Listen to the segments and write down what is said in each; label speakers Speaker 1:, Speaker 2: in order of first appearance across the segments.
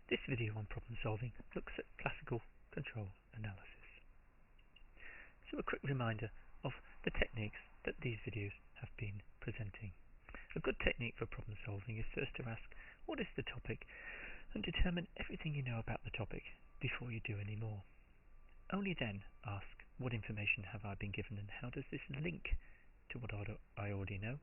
Speaker 1: This video on problem solving looks at classical control analysis. So a quick reminder of the techniques that these videos have been presenting. A good technique for problem solving is first to ask, what is the topic, and determine everything you know about the topic before you do any more. Only then ask, what information have I been given and how does this link to what I already know?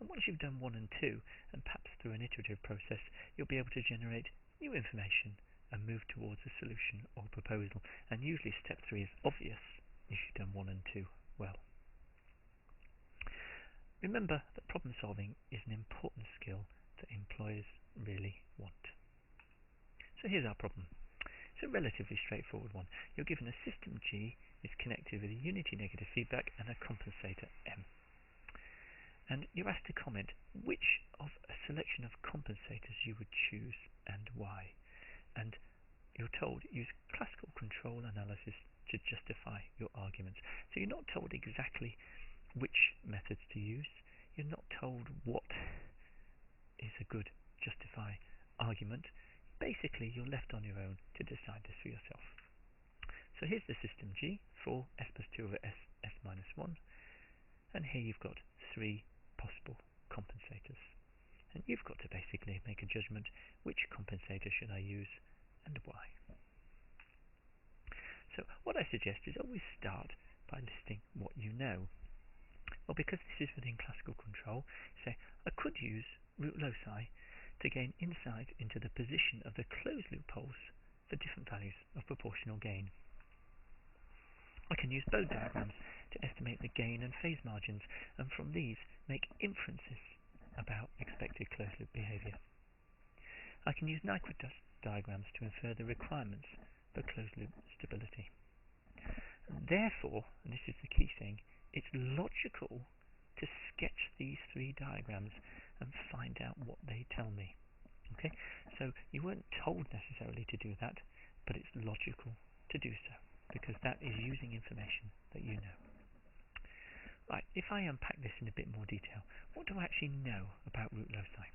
Speaker 1: And once you've done 1 and 2, and perhaps through an iterative process, you'll be able to generate new information and move towards a solution or proposal. And usually step 3 is obvious if you've done 1 and 2 well. Remember that problem solving is an important skill that employers really want. So here's our problem. It's a relatively straightforward one. You're given a system G is connected with a unity negative feedback and a compensator M. And you're asked to comment which of a selection of compensators you would choose and why. And you're told use classical control analysis to justify your arguments. So you're not told exactly which methods to use. You're not told what is a good justify argument. Basically, you're left on your own to decide this for yourself. So here's the system G for S plus 2 over S, S minus 1. And here you've got 3 possible compensators. And you've got to basically make a judgment, which compensator should I use and why. So what I suggest is always start by listing what you know. Well, because this is within classical control, say I could use Root-loci to gain insight into the position of the closed loop poles for different values of proportional gain. I can use Bode diagrams to estimate the gain and phase margins, and from these make inferences about expected closed loop behavior. I can use Nyquist diagrams to infer the requirements for closed loop stability. Therefore, and this is the key thing, it's logical to sketch these 3 diagrams and find out what they tell me. Okay, so you weren't told necessarily to do that, but it's logical to do so, because that is using information that you know. Right, if I unpack this in a bit more detail, what do I actually know about Root-loci?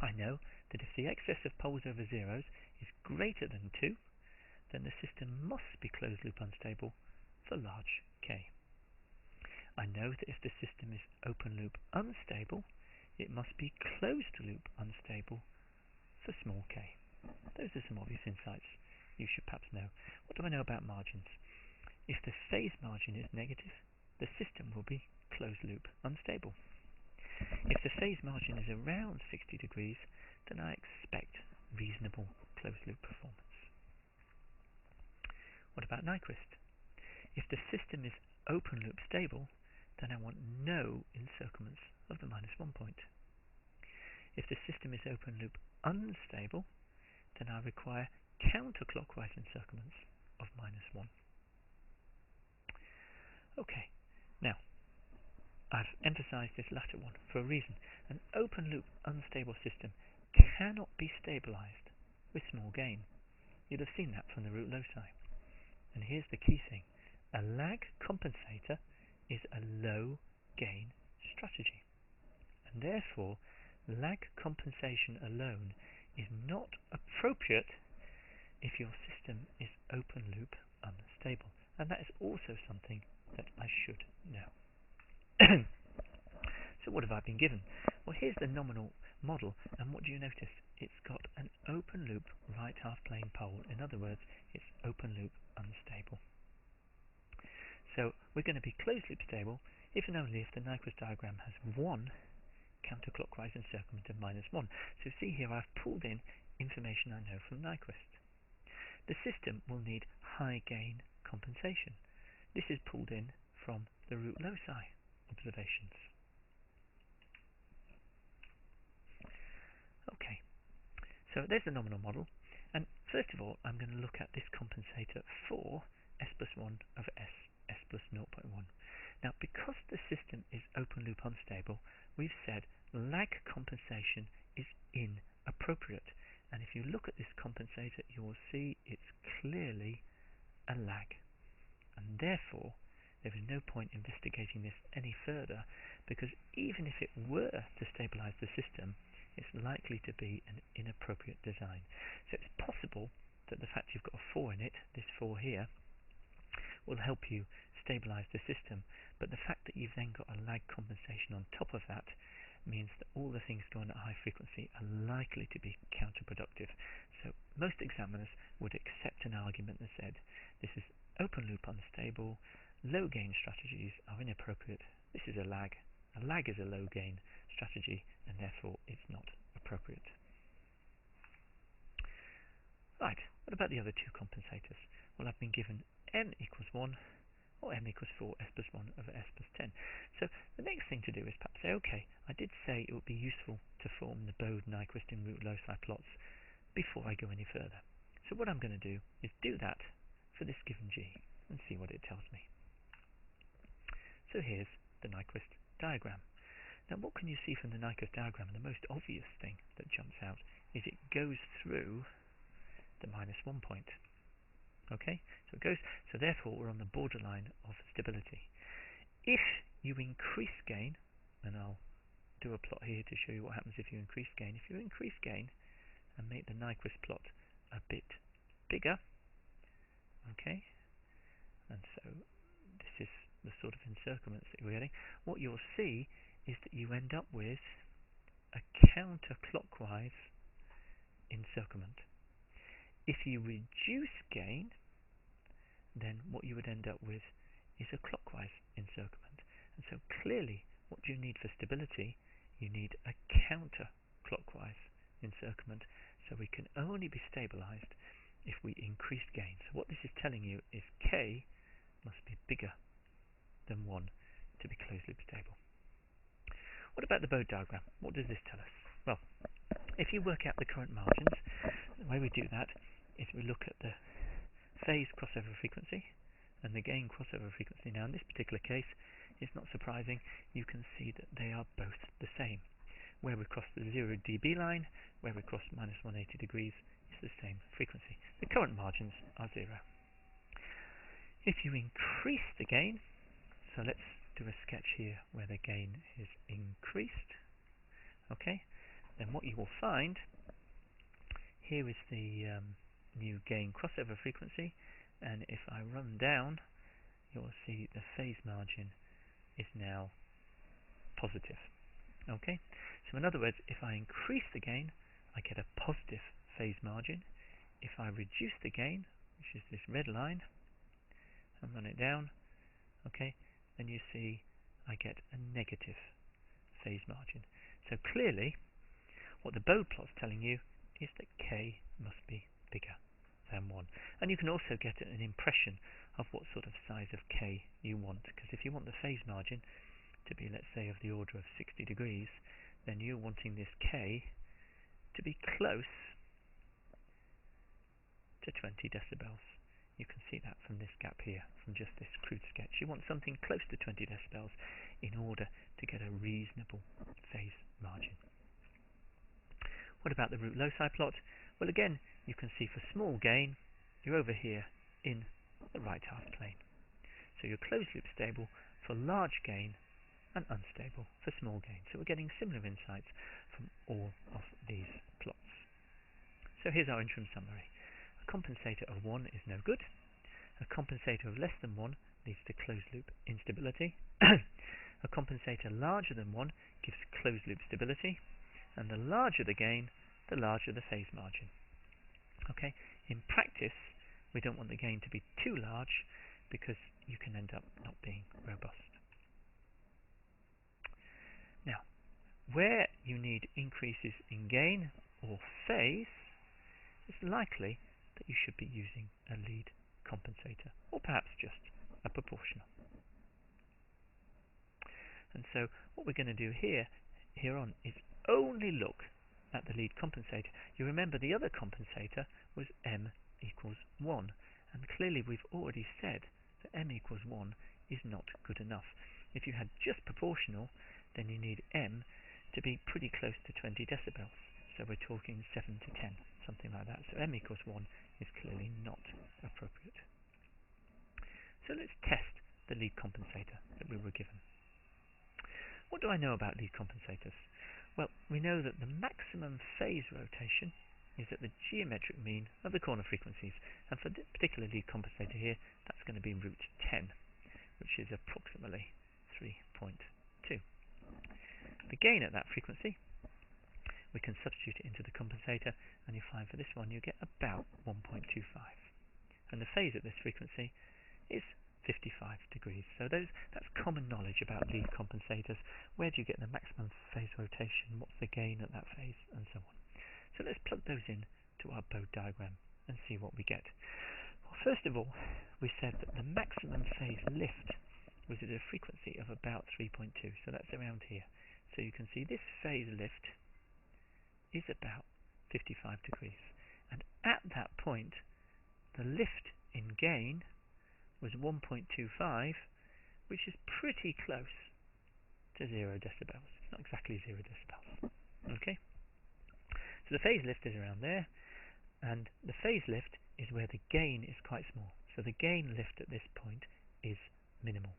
Speaker 1: I know that if the excess of poles over zeros is greater than 2, then the system must be closed loop unstable for large K. I know that if the system is open loop unstable, it must be closed loop unstable for small k. Those are some obvious insights you should perhaps know. What do I know about margins? If the phase margin is negative, the system will be closed loop unstable. If the phase margin is around 60 degrees, then I expect reasonable closed loop performance. What about Nyquist? If the system is open loop stable, then I want no encirclements of the -1 point. If the system is open loop unstable, then I require counterclockwise encirclements of -1. Okay, now I've emphasized this latter one for a reason. An open loop unstable system cannot be stabilized with small gain. You'd have seen that from the Root-loci. And here's the key thing. A lag compensator is a low gain strategy. And therefore, lag compensation alone is not appropriate if your system is open loop unstable. And that is also something that I should know. So what have I been given? Well, here's the nominal model, and what do you notice? It's got an open loop right half plane pole. In other words, it's open loop unstable. So we're going to be closed loop stable if and only if the Nyquist diagram has 1 counterclockwise encirclement of -1. So see here, I've pulled in information I know from Nyquist. The system will need high gain compensation. This is pulled in from the Root-loci observations. Okay, so there's the nominal model, and first of all I'm going to look at this compensator for S plus 1 over S, S plus 0.1. Now, because the system is open loop unstable, we've said lag compensation is inappropriate. And if you look at this compensator, you will see it's clearly a lag. And therefore, there is no point investigating this any further, because even if it were to stabilize the system, it's likely to be an inappropriate design. So it's possible that the fact you've got a 4 in it, this 4 here, will help you stabilize the system, but the fact that you've then got a lag compensation on top of that means that all the things going at high frequency are likely to be counterproductive. So most examiners would accept an argument that said this is open loop unstable, low gain strategies are inappropriate, this is a lag is a low gain strategy, and therefore it's not appropriate. Right, what about the other two compensators? Well, I've been given m equals 1 or m equals 4, s plus 1 over s plus 10. So the next thing to do is perhaps say, okay, I did say it would be useful to form the Bode, Nyquist and Root-loci plots before I go any further. So what I'm going to do is do that for this given G and see what it tells me. So here's the Nyquist diagram. Now what can you see from the Nyquist diagram? The most obvious thing that jumps out is it goes through the -1 point. Okay, so it goes, so therefore we're on the borderline of stability. If you increase gain, and I'll do a plot here to show you what happens if you increase gain. If you increase gain and make the Nyquist plot a bit bigger, okay, and so this is the sort of encirclements that you're getting, what you'll see is that you end up with a counterclockwise encirclement. If you reduce gain, then what you would end up with is a clockwise encirclement. And so clearly, what do you need for stability? You need a counterclockwise encirclement. So we can only be stabilized if we increase gain. So what this is telling you is K must be bigger than 1 to be closed loop stable. What about the Bode diagram? What does this tell us? Well, if you work out the current margins, the way we do that is we look at the phase crossover frequency and the gain crossover frequency. Now in this particular case, it's not surprising, you can see that they are both the same. Where we cross the 0 dB line, where we cross -180 degrees, it's the same frequency. The current margins are 0. If you increase the gain, so let's do a sketch here where the gain is increased, okay, then what you will find here is the new gain crossover frequency, and if I run down, you'll see the phase margin is now positive. Okay, so in other words, if I increase the gain, I get a positive phase margin. If I reduce the gain, which is this red line, and run it down, okay, then you see I get a negative phase margin. So clearly, what the Bode plot's telling you is that K must be bigger than 1. And you can also get an impression of what sort of size of K you want, because if you want the phase margin to be, let's say, of the order of 60 degrees, then you're wanting this K to be close to 20 decibels. You can see that from this gap here, from just this crude sketch. You want something close to 20 decibels in order to get a reasonable phase margin. What about the Root-loci plot? Well, again, you can see for small gain, you're over here in the right half plane. So you're closed loop stable for large gain and unstable for small gain. So we're getting similar insights from all of these plots. So here's our interim summary. A compensator of 1 is no good. A compensator of less than 1 leads to closed loop instability. A compensator larger than 1 gives closed loop stability. And the larger the gain, the larger the phase margin. Okay, in practice, we don't want the gain to be too large because you can end up not being robust. Now, where you need increases in gain or phase, it's likely that you should be using a lead compensator, or perhaps just a proportional. And so what we're going to do here on is only look at the lead compensator. You remember the other compensator was m equals 1, and clearly we've already said that m equals 1 is not good enough. If you had just proportional, then you need m to be pretty close to 20 decibels. So we're talking 7 to 10, something like that. So m equals 1 is clearly not appropriate. So let's test the lead compensator that we were given. What do I know about lead compensators? Well, we know that the maximum phase rotation is at the geometric mean of the corner frequencies, and for this particular lead compensator here, that's going to be root 10, which is approximately 3.2. The gain at that frequency, we can substitute it into the compensator, and you find for this one you get about 1.25. And the phase at this frequency is 55 degrees. So that's common knowledge about lead compensators. Where do you get the maximum phase rotation? What's the gain at that phase? And so on. So let's plug those in to our Bode diagram and see what we get. Well, first of all, we said that the maximum phase lift was at a frequency of about 3.2. So that's around here. So you can see this phase lift is about 55 degrees. And at that point, the lift in gain was 1.25, which is pretty close to 0 decibels. It's not exactly 0 decibels. Okay? So the phase lift is around there, and the phase lift is where the gain is quite small. So the gain lift at this point is minimal.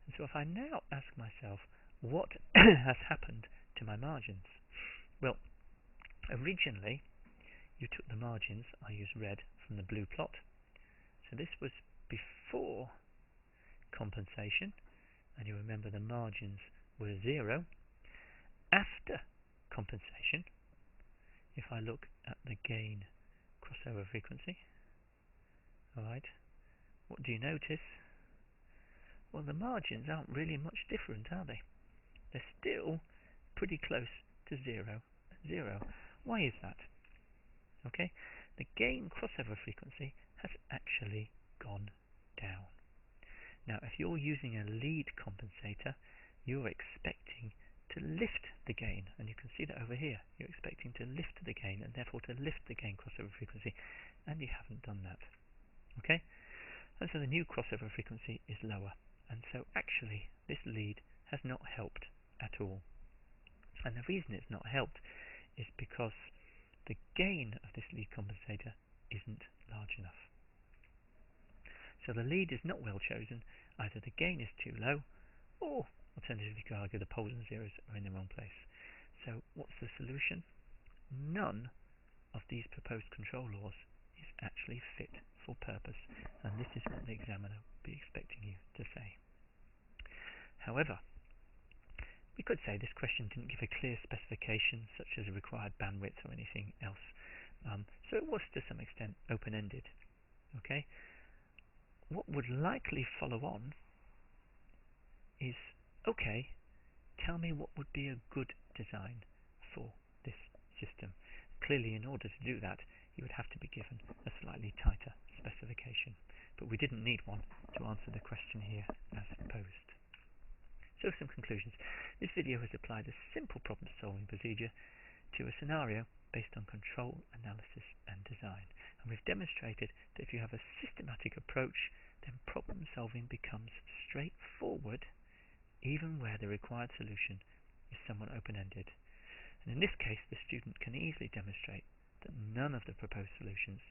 Speaker 1: And so if I now ask myself, what has happened to my margins? Well, originally, you took the margins, I used red from the blue plot. So this was before compensation, and you remember the margins were 0. After compensation, if I look at the gain crossover frequency, alright, what do you notice? Well, the margins aren't really much different, are they? They're still pretty close to 0 and 0. Why is that? Okay, the gain crossover frequency has actually gone down. Now, if you're using a lead compensator, you're expecting to lift the gain, and you can see that over here. You're expecting to lift the gain, and therefore to lift the gain crossover frequency, and you haven't done that. Okay, and so the new crossover frequency is lower, and so actually this lead has not helped at all. And the reason it's not helped is because the gain of this lead compensator isn't large enough. So the lead is not well chosen. Either the gain is too low, or alternatively you could argue the poles and zeros are in the wrong place. So what's the solution? None of these proposed control laws is actually fit for purpose, and this is what the examiner will be expecting you to say. However, we could say this question didn't give a clear specification, such as a required bandwidth or anything else. So it was to some extent open-ended. Okay? What would likely follow on is, okay, tell me what would be a good design for this system. Clearly, in order to do that, you would have to be given a slightly tighter specification. But we didn't need one to answer the question here as posed. So some conclusions. This video has applied a simple problem-solving procedure to a scenario based on control analysis and design. And we've demonstrated that if you have a systematic approach, then problem-solving becomes straightforward, even where the required solution is somewhat open-ended. And in this case, the student can easily demonstrate that none of the proposed solutions